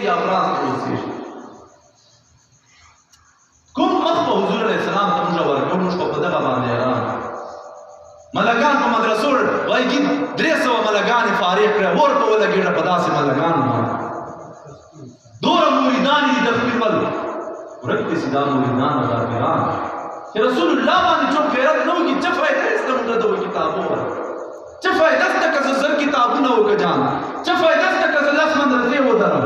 یا افراز اوسېږي. کوم وخت په حضور علیه السلام ته موږ ورکړو موږ په دغه باندې حیران ملګان په مدرسو وایي 300 ملګانې فارغ کړه ورته ولګېږه په داسې ملګانو باندې دوره مریدان دي د خپل ورک دي سیدا مریدان غافران چې رسول الله باندې چوک غیرت نو کی څه فائدہ است موږ ته د کتابونو څه فائدہ است که زر کتابونه وکجان څه فائدہ است که لس مدرسې ودرم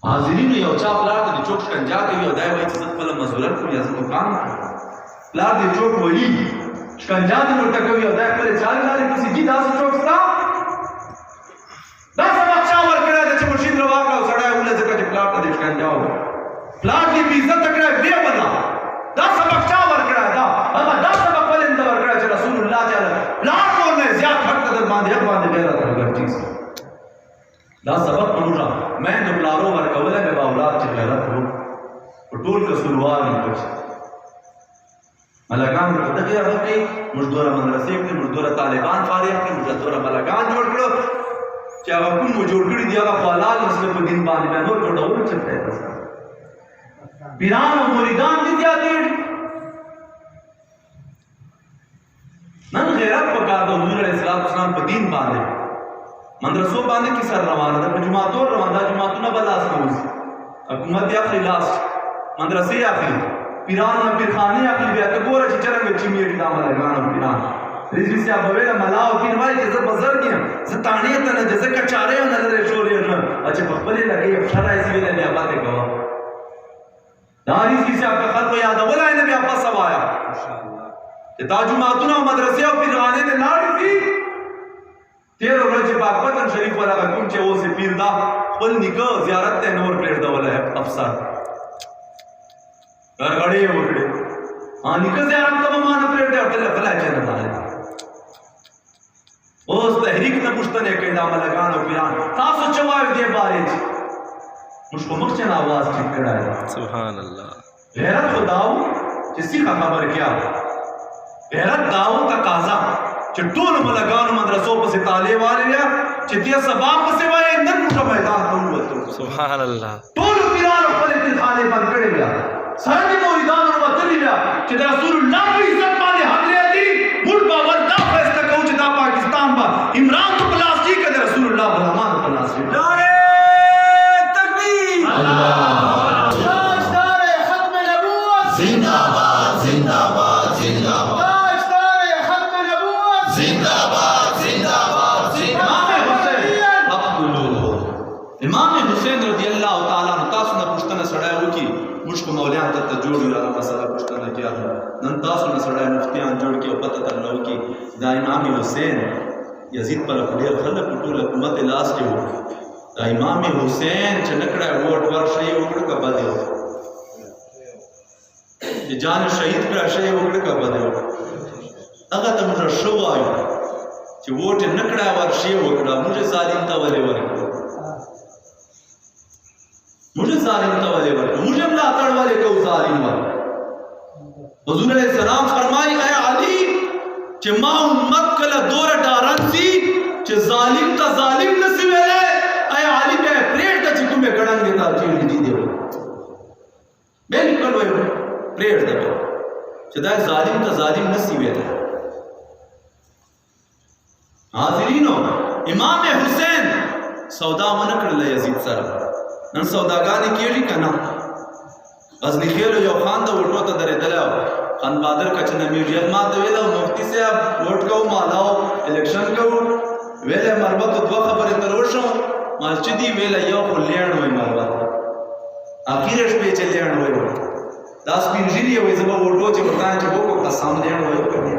حاضرین یو چا پلار د چوک شکنجا کوي او دای وایي چې خپل مزورت کوي یا دکان پلار د چوک وایي شکنجا دې ورته کوي او دای خپل چال لاري کسي کی داسې چوک ستا دا سبق چا ورکړی دی چې مرشد رواکړه او سړی وله ځکه چې پلار ته دې شکنجا وکړه پلار دې بې عزته کړی بیا بلا دا سبق چا ورکړی دا هغه دا سبق ولې نه ورکړی چې رسول الله تعالی پلار نور نه زیات حق ته در باندې حق باندې غیرت وکړ چیز دا سبق موږ مې د پلارو ورکوله به اولاد چې غیرت وو په ټول کسروار نه کوي ملګان دغه هغه کې مزدور مدرسې کې مزدور طالبان فارغ کې مزدور ملګان جوړ کړو چې هغه کوم جوړ کړی دی هغه حلال مسله په دین باندې به نور جوړول چلته ده پیران او مریدان دي زیاتې نن غیرت پکار د حضور علیه السلام په دین باندې مدرسو باندې کی سر روانه ده په جمعاتو روانه ده جمعاتونه بلاس کوي حکومت یا خلاص مدرسې اخلي پیران نه پیرخانه اخلي بیا ته ګوره چې څنګه چې میډي دا ملګان او پیران رضی سی ابویل ملاو پیر وای چې زه بزرګ یم زه تانې ته نه ځکه کچاره نه لري شورې نه چې په خپل لګي افشار ایسي ویل نه باندې کوه دا رضی سی اب خلق یاد ولای نه بیا پس وایا ان شاء الله چې تاجماتونه او مدرسې او پیرخانه نه لاړې دي 13 ورځې بعد پتن شریف والا کوم چې اوسې پیر دا خپل نکاح زیارت ته نور پلیټ دا ولا افسر غړغړې وکړي نکاح زیارت ته مانه پلیټ دا خپل خپل چنه ده اوس تحریک نه پښتنه کې دا ملګان او پیران تاسو چوای دی بارے موږ په مخ چنه आवाज ټیک کړای سبحان الله غیرت خداو چې سیخه خبر کیا غیرت داو تقاضا چې ټول ملګانو مدرسو پسې طالب والے یا چې دې سبب پسې وای نن موږ میدان ته ووتو سبحان الله ټول پیران خپل خانه بند کړی بیا سره دې مریدان وروتلی بیا چې رسول الله په عزت باندې حمله دي موږ باور دا فیصله کوو چې دا پاکستان با عمران تو پلاستیک د رسول الله برهمان پلاستیک نعره تکبیر الله نعره ختم نبوت زندہ باد زندہ باد زندہ باد امام حسین رضی اللہ تعالی عنہ تاسو نه پښتنه سړی وکي موږ کوم مولیان ته جوړ یو مسله پښتنه کیا نن تاسو نه سړی مفتیان جوړ کې او پته تر نو کې دا امام حسین یزید پر خلیل خلق ټول حکومت لاس کې وو دا امام حسین چې نکړه ووټ ورشي وکړه کبه دی چې جان شهید کړه شي وکړه کبه دی هغه ته موږ شو وایو چې ووټ نکړه ورشي وکړه موږ ظالم ته ولې ورکړو मुझे जालिम तवले वर मुझे अल्लाह तड़ वाले को जालिम वर हुजूर अलैहि सलाम फरमाई ऐ अली कि मा उम्मत कला दौर डारन सी कि जालिम ता जालिम नसी वेले ऐ अली पे प्रेट ता चिकु में गड़न देता चीड़ दी दे बिल्कुल वो प्रेट दा कि दा जालिम ता जालिम नसी वेले हाजिरीनो इमाम हुसैन सौदा मन कर ले यजीद सर نن سوداګانې کېږي که نه غزني خیلو یو خان د وټو ته درېدلی و خان بادر کچنه میډیا ما ته ویله مفتي صاحب ووټ کوو مالاو الیکشن کوو ویله مربتو دوه خبرې تر وشو مسجدي ویله یو خو لیڼ وی مربت اخیره شپې چې لیڼ وی دا سپین ږیري وایي زه به وټو چې ورته چې وکړو قسم لیڼ وی وکړې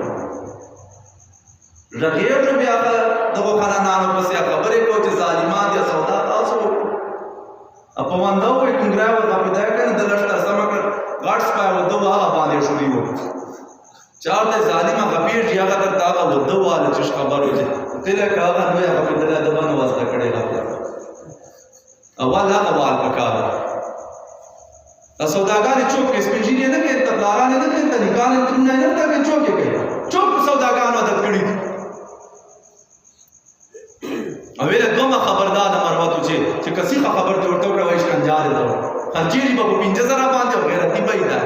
غږېږو بیا دغو خانانانو پسې خبرې کوو چې ظالمان یا سودا تاسو اپا وانده ہوئی کنگرائی ورگا پیدای کرنے دلشتر سمکر گاٹس پایا ودو آغا باندے شوری ہو چار دے ظالمہ غپیر جی آغا در تاغا ودو آلے چش خبر ہو جائے تیلے کہ آغا نوے آغا پیدلے دبان واسدہ کڑے گا پیا اول آغا وال پکارا سوداگانی چوک کے سپنجیری نہ کہ تبلاغانی نہ کہ تنکانی تننے نہ کہ چوکے کہ چوک سوداگانو عدد کڑی اویل دوما خبردار مروا تجھے چې کسی خبر ته ورته وکړه وایي شکنجار دی خرچېږي به په 15,000 باندې او غیرتي به یې ده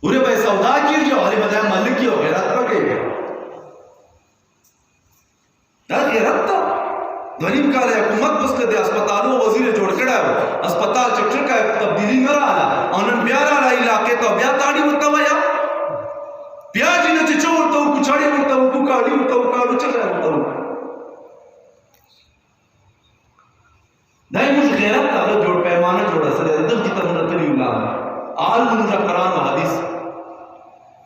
اوره به سودا کیږي او هغې به دا مالک او غیرت به کوي دا غیرت ده 2.5 کاله حکومت وسله د هسپتالو وزیر جوړ کړی و هسپتال چې ټکه تبدیلي نه راغله او نن بیا راغله علاقې ته بیا تاړي ورته وایه بیا جینه چې څه ورته وکړو چاړې ورته وکړو کاړي ورته وکړو څه شی ورته وکړو دا یې موږ غیرت ته هغه جوړ پیمانه جوړه سره ده دغه ته موږ تللي ولاړو آل موږ قرآن و حدیث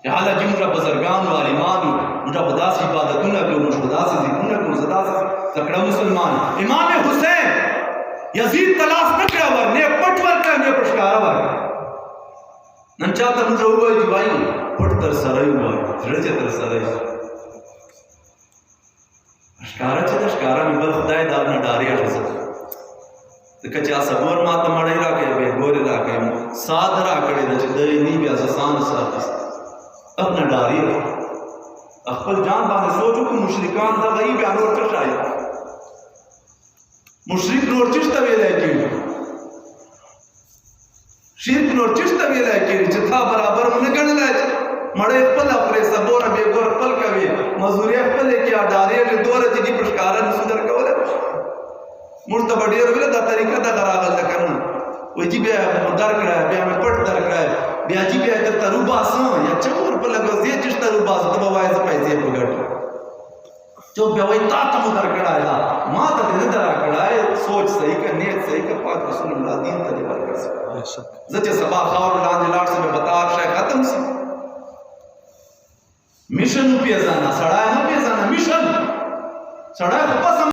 چې حاله چې موږ بزرګانو عالمانو موږ به داسې عبادتونه کوو موږ به داسې ذکرونه کوو زه داسې تکړه مسلمان امام حسین یزید ته لاس نه کړی ور نه یې پټ ورکړی نه یې په ښکاره ورکړی نن چاته موږ ووایو چې وایي پټ تر سره یې ووایو زړه چې تر سره یې ښکاره چې ده ښکاره مې بل خدای دا نه ډارې اخیستل ځکه چې صبر ما ته مړی راکړی بې ګورې راکړی ساد راکړی ده چې دی نه بیا زه سان ساتست اب نه ډارې خپل جان باندې سوچ وکړو مشرکان دغه یې بیا نور څه شی مشرک نور څه ته ویلی کېږي شرک نور څه ته ویلی کېږي چې تا برابر مو نه ګڼلی مړی خپله خورې سبوره بې ګور خپل کوي مزدوري خپلې کوي ډارېږي دوره چې دي په ښکاره نشو درکولی موږ ته به ډېر ویله دا طریقه دغه راغله که نه وایي چې بیا درکړی بیا مې پټ درکړی بیا چې بیا درته روباسم یا څه ورپه لګوځې چې شته روباسم ته به وایې زه پیسې په ګټو څوک بیا وایي تا ته مو درکړی دا ما ته دې نه ده راکړی سوچ صحیح که نیت صحیح که پاک رسول الله دین ته دې ورکړ زه چې سبا خاورو لاندې لاړ شم به تا هر شی ختم شي میشن وپېژنه سړی نه پېژنه میشن سړی خو پس